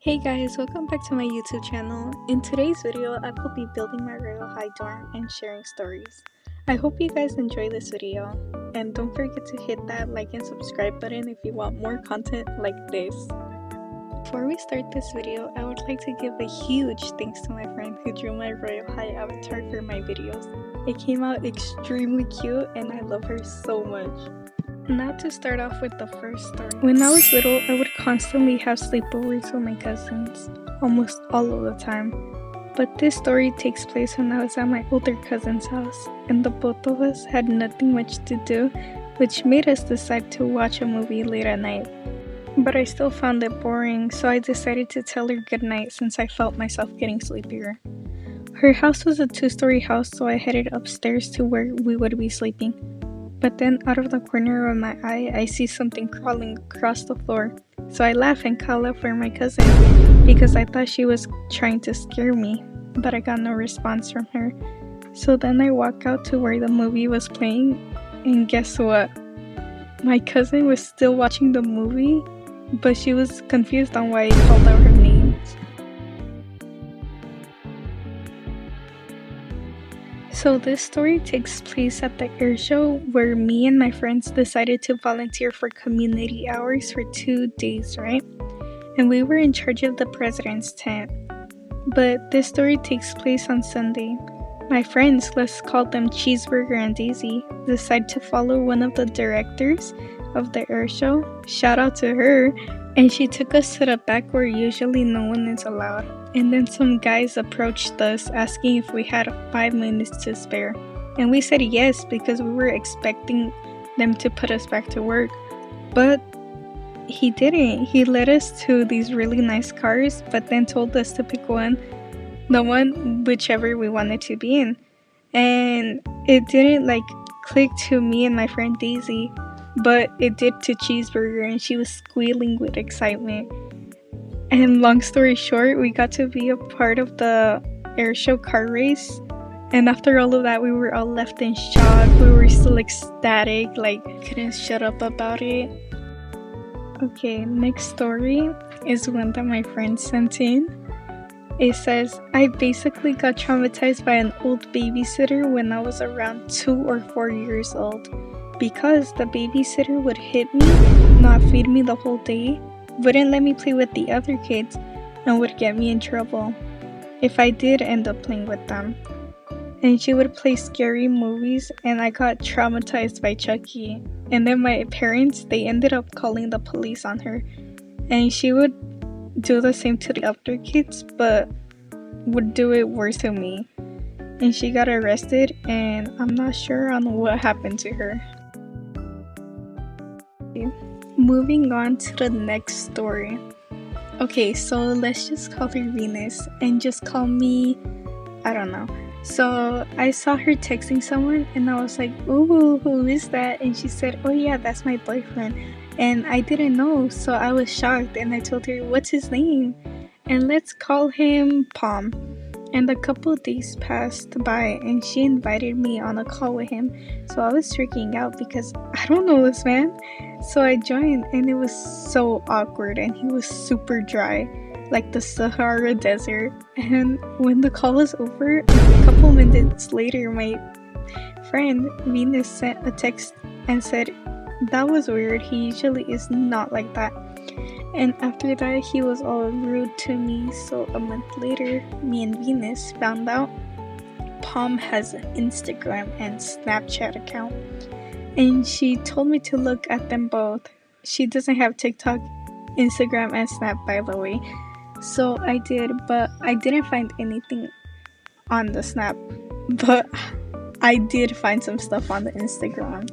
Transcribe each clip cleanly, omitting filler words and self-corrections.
Hey guys, welcome back to my YouTube channel. In today's video, I will be building my royal high dorm and sharing stories. I hope you guys enjoy this video, and don't forget to hit that like and subscribe button if you want more content like this. Before we start this video, I would like to give a huge thanks to my friend who drew my royal high avatar for my videos. It came out extremely cute and I love her so much. Now to start off with the first story. When I was little, I would constantly have sleepovers with my cousins, almost all of the time. But this story takes place when I was at my older cousin's house, and the both of us had nothing much to do, which made us decide to watch a movie late at night. But I still found it boring, so I decided to tell her goodnight since I felt myself getting sleepier. Her house was a 2-story house, so I headed upstairs to where we would be sleeping. But then out of the corner of my eye, I see something crawling across the floor. So I laugh and call out for my cousin because I thought she was trying to scare me, but I got no response from her. So then I walk out to where the movie was playing, and guess what? My cousin was still watching the movie, but she was confused on why I called out her name. So this story takes place at the air show where me and my friends decided to volunteer for community hours for 2 days, right? And we were in charge of the president's tent. But this story takes place on Sunday. My friends, let's call them Cheeseburger and Daisy, decide to follow one of the directors of the air show. Shout out to her. And she took us to the back where usually no one is allowed. And then some guys approached us asking if we had 5 minutes to spare. And we said yes because we were expecting them to put us back to work. But he didn't. He led us to these really nice cars, but then told us to pick whichever we wanted to be in. And it didn't click to me and my friend Daisy, but it did to Cheeseburger, and she was squealing with excitement. And long story short, we got to be a part of the airshow car race. And after all of that, we were all left in shock. We were still ecstatic, couldn't shut up about it. Okay, next story is one that my friend sent in. It says, I basically got traumatized by an old babysitter when I was around 2 or 4 years old. Because the babysitter would hit me, not feed me the whole day, wouldn't let me play with the other kids, and would get me in trouble if I did end up playing with them. And she would play scary movies, and I got traumatized by Chucky. And then my parents, they ended up calling the police on her. And she would do the same to the other kids, but would do it worse to me. And she got arrested, and I'm not sure on what happened to her. Moving on to the next story. Okay, so let's just call her Venus and just call me, I don't know. So I saw her texting someone and I was like, ooh, who is that? And she said, oh yeah, that's my boyfriend. And I didn't know, so I was shocked and I told her, what's his name? And let's call him Palm. And a couple days passed by and she invited me on a call with him. So I was freaking out because I don't know this man. So I joined and it was so awkward and he was super dry, like the Sahara Desert. And when the call was over, a couple minutes later, my friend Venus sent a text and said, that was weird, he usually is not like that. And after that, he was all rude to me. So a month later, me and Venus found out Palm has an Instagram and Snapchat account. And she told me to look at them both. She doesn't have TikTok, Instagram, and Snap, by the way. So I did, but I didn't find anything on the Snap. But I did find some stuff on the Instagram.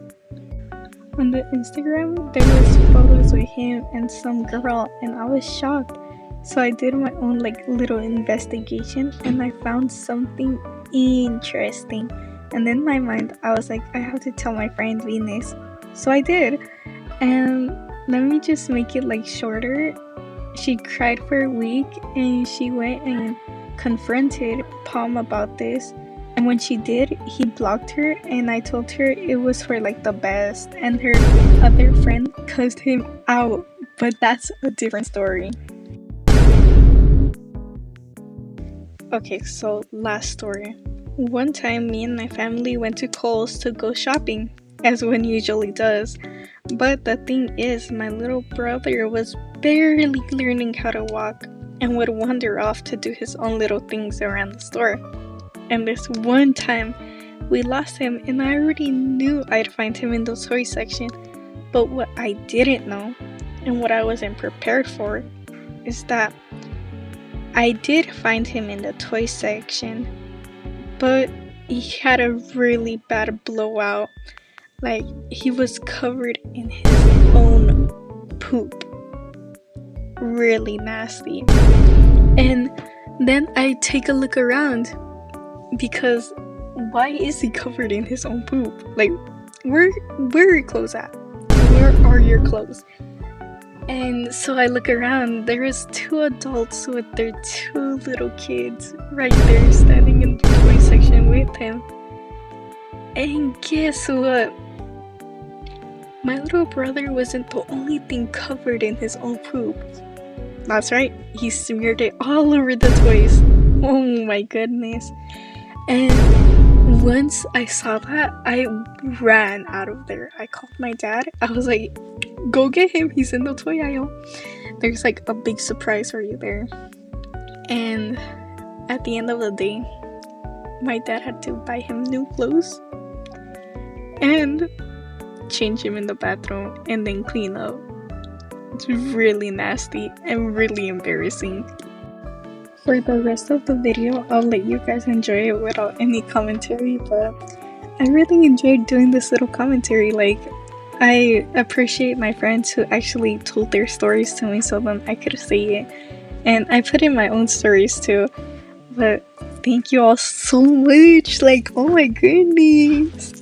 On the Instagram, there was photos with him and some girl, and I was shocked. So I did my own little investigation, and I found something interesting. And in my mind, I was like, I have to tell my friend Venus. So I did. And let me just make it shorter. She cried for a week, and she went and confronted Palm about this. And when she did, he blocked her, and I told her it was for the best, and her other friend cussed him out, but that's a different story. Okay, so last story. One time, me and my family went to Kohl's to go shopping, as one usually does. But the thing is, my little brother was barely learning how to walk and would wander off to do his own little things around the store. And this one time, we lost him, and I already knew I'd find him in the toy section. But what I didn't know, and what I wasn't prepared for, is that I did find him in the toy section, but he had a really bad blowout. Like, he was covered in his own poop. Really nasty. And then I take a look around, because why is he covered in his own poop? Like, where are your clothes at? Where are your clothes? And so I look around, there is 2 adults with their 2 little kids right there standing in the toy section with him. And guess what? My little brother wasn't the only thing covered in his own poop. That's right, he smeared it all over the toys. Oh my goodness. And once I saw that, I ran out of there. I called my dad. I was like, go get him, he's in the toy aisle. There's like a big surprise for you there. And at the end of the day, my dad had to buy him new clothes and change him in the bathroom and then clean up. It's really nasty and really embarrassing. For the rest of the video, I'll let you guys enjoy it without any commentary, but I really enjoyed doing this little commentary. Like, I appreciate my friends who actually told their stories to me so then I could say it. And I put in my own stories too. But thank you all so much. Like, oh my goodness.